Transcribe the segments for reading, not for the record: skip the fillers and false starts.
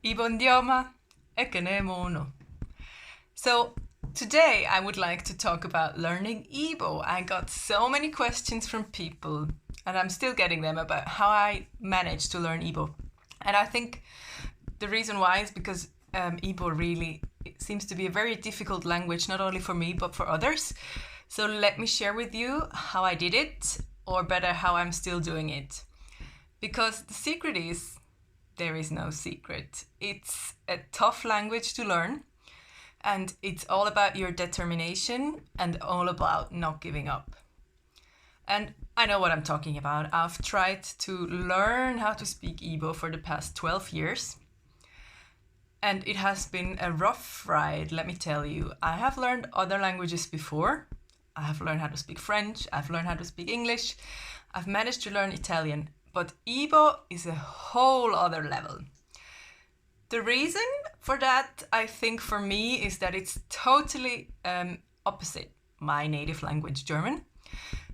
Igbo ndioma, ekene mono. So today I would like to talk about learning Igbo. I got so many questions from people, and I'm still getting them, about how I managed to learn Igbo. And I think the reason why is because Igbo really seems to be a very difficult language, not only for me, but for others. So let me share with you how I did it, or better, how I'm still doing it. Because the secret is, there is no secret. It's a tough language to learn, and it's all about your determination and all about not giving up. And I know what I'm talking about. I've tried to learn how to speak Igbo for the past 12 years. And it has been a rough ride, let me tell you. I have learned other languages before. I have learned how to speak French. I've learned how to speak English. I've managed to learn Italian. But Igbo is a whole other level. The reason for that, I think, for me, is that it's totally opposite my native language, German.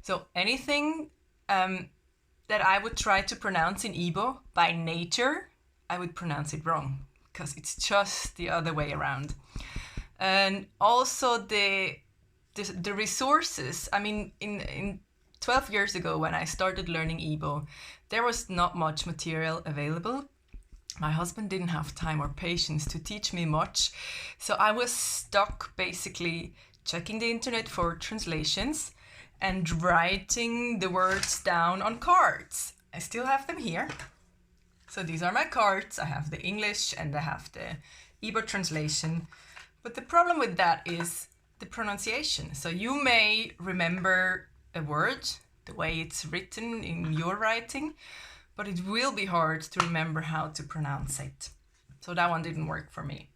So anything that I would try to pronounce in Igbo, by nature, I would pronounce it wrong, because it's just the other way around. And also the resources. I mean, in 12 years ago, when I started learning Igbo, there was not much material available. My husband didn't have time or patience to teach me much. So I was stuck basically checking the internet for translations and writing the words down on cards. I still have them here. So these are my cards. I have the English and I have the Igbo translation. But the problem with that is the pronunciation. So you may remember a word, the way it's written in your writing, but it will be hard to remember how to pronounce it. So that one didn't work for me.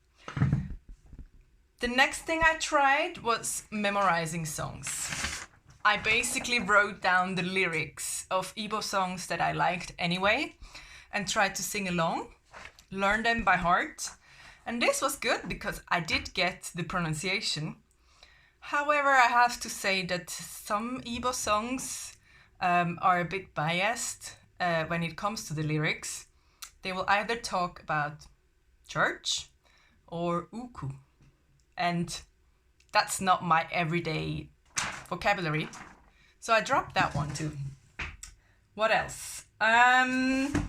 The next thing I tried was memorizing songs. I basically wrote down the lyrics of Igbo songs that I liked anyway and tried to sing along, learn them by heart. And this was good because I did get the pronunciation. However, I have to say that some Igbo songs are a bit biased when it comes to the lyrics. They will either talk about church or uku. And that's not my everyday vocabulary. So I dropped that one too. What else? Then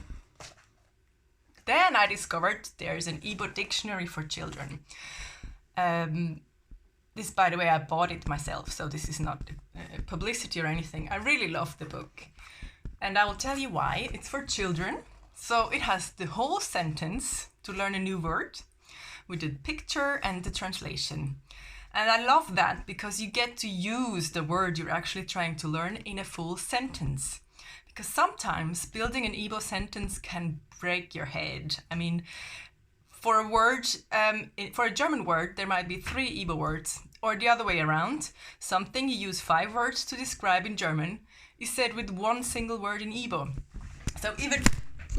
I discovered there's an Igbo dictionary for children. This, by the way, I bought it myself, so this is not publicity or anything. I really love the book. And I will tell you why. It's for children. So it has the whole sentence to learn a new word with the picture and the translation. And I love that because you get to use the word you're actually trying to learn in a full sentence. Because sometimes building an Igbo sentence can break your head. I mean, for a word, for a German word, there might be 3 Igbo words, or the other way around. Something you use 5 words to describe in German is said with 1 single word in Igbo. So even,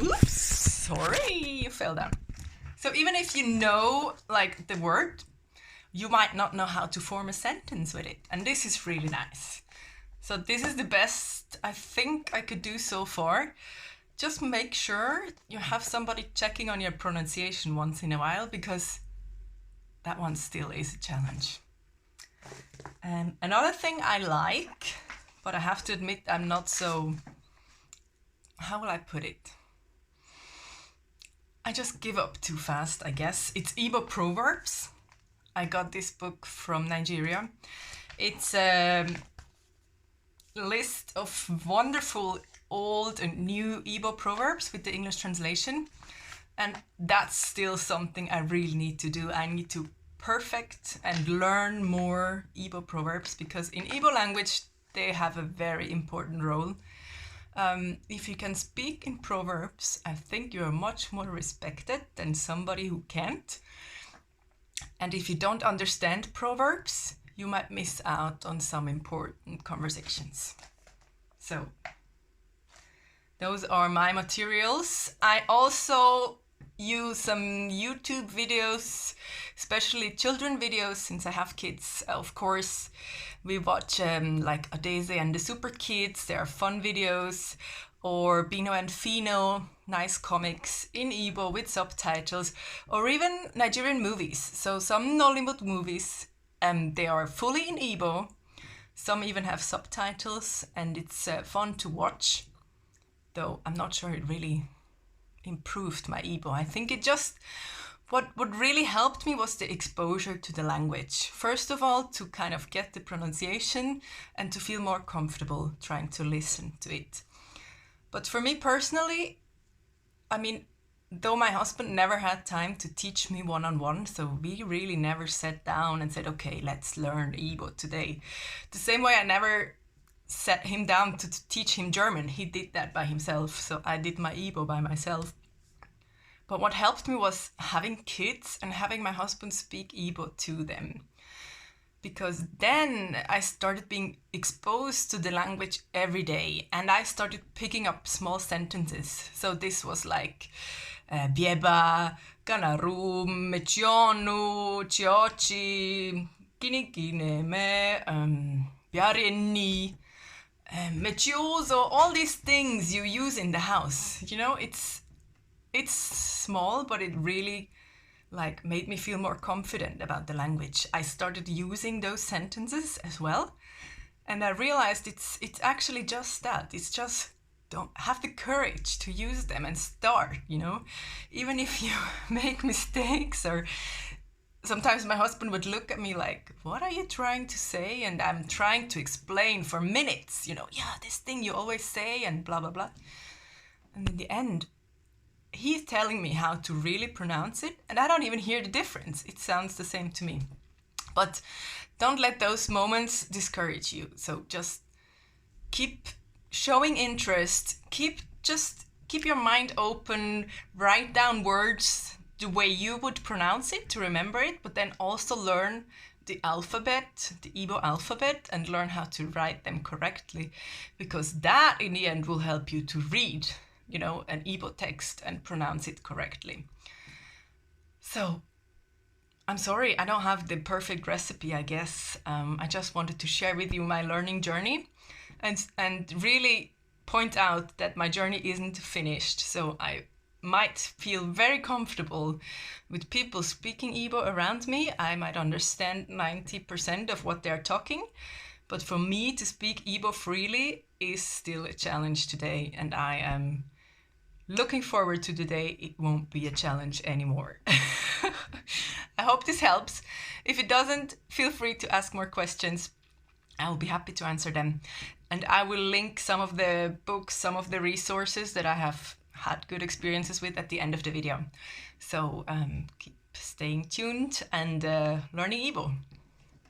oops, sorry, you fell down. So even if you know, like, the word, you might not know how to form a sentence with it. And this is really nice. So this is the best I think I could do so far. Just make sure you have somebody checking on your pronunciation once in a while, because that one still is a challenge. And another thing I like, but I have to admit I'm not so, how will I put it? I just give up too fast, I guess. It's Igbo Proverbs. I got this book from Nigeria. It's a list of wonderful old and new Igbo proverbs with the English translation. And that's still something I really need to do. I need to perfect and learn more Igbo proverbs, because in Igbo language, they have a very important role. If you can speak in proverbs, I think you're much more respected than somebody who can't. And if you don't understand proverbs, you might miss out on some important conversations. So those are my materials. I also use some YouTube videos, especially children videos, since I have kids. Of course, we watch like Adaeze and the Superkids. They are fun videos. or Bino and Fino, nice comics in Igbo with subtitles, or even Nigerian movies. So some Nollywood movies, they are fully in Igbo. Some even have subtitles, and it's fun to watch. Though I'm not sure it really improved my Igbo. I think it just, what really helped me was the exposure to the language. First of all, to kind of get the pronunciation and to feel more comfortable trying to listen to it. But for me personally, I mean, though my husband never had time to teach me one-on-one, so we really never sat down and said, okay, let's learn Igbo today. The same way I never sat him down to teach him German. He did that by himself, so I did my Igbo by myself. But what helped me was having kids and having my husband speak Igbo to them. Because then I started being exposed to the language every day, and I started picking up small sentences. So this was like bieba, ganarum, mechionu, chiochi, gine me, biarenni, mechioso, all these things you use in the house. You know, it's small, but it really like made me feel more confident about the language. I started using those sentences as well, and I realized it's actually just that. It's just don't have the courage to use them and start, you know, even if you make mistakes. Or sometimes my husband would look at me like, what are you trying to say? And I'm trying to explain for minutes, you know, yeah, this thing you always say and blah blah blah. And in the end, he's telling me how to really pronounce it, and I don't even hear the difference. It sounds the same to me. But don't let those moments discourage you. So just keep showing interest, keep your mind open, write down words the way you would pronounce it to remember it, but then also learn the alphabet, the Igbo alphabet, and learn how to write them correctly, because that in the end will help you to read, you know, an Igbo text and pronounce it correctly. So, I'm sorry, I don't have the perfect recipe, I guess. I just wanted to share with you my learning journey and really point out that my journey isn't finished. So I might feel very comfortable with people speaking Igbo around me. I might understand 90% of what they're talking. But for me to speak Igbo freely is still a challenge today, and I am looking forward to the day it won't be a challenge anymore. I hope this helps. If it doesn't, feel free to ask more questions. I will be happy to answer them. And I will link some of the books, some of the resources that I have had good experiences with at the end of the video. So keep staying tuned and learning Igbo.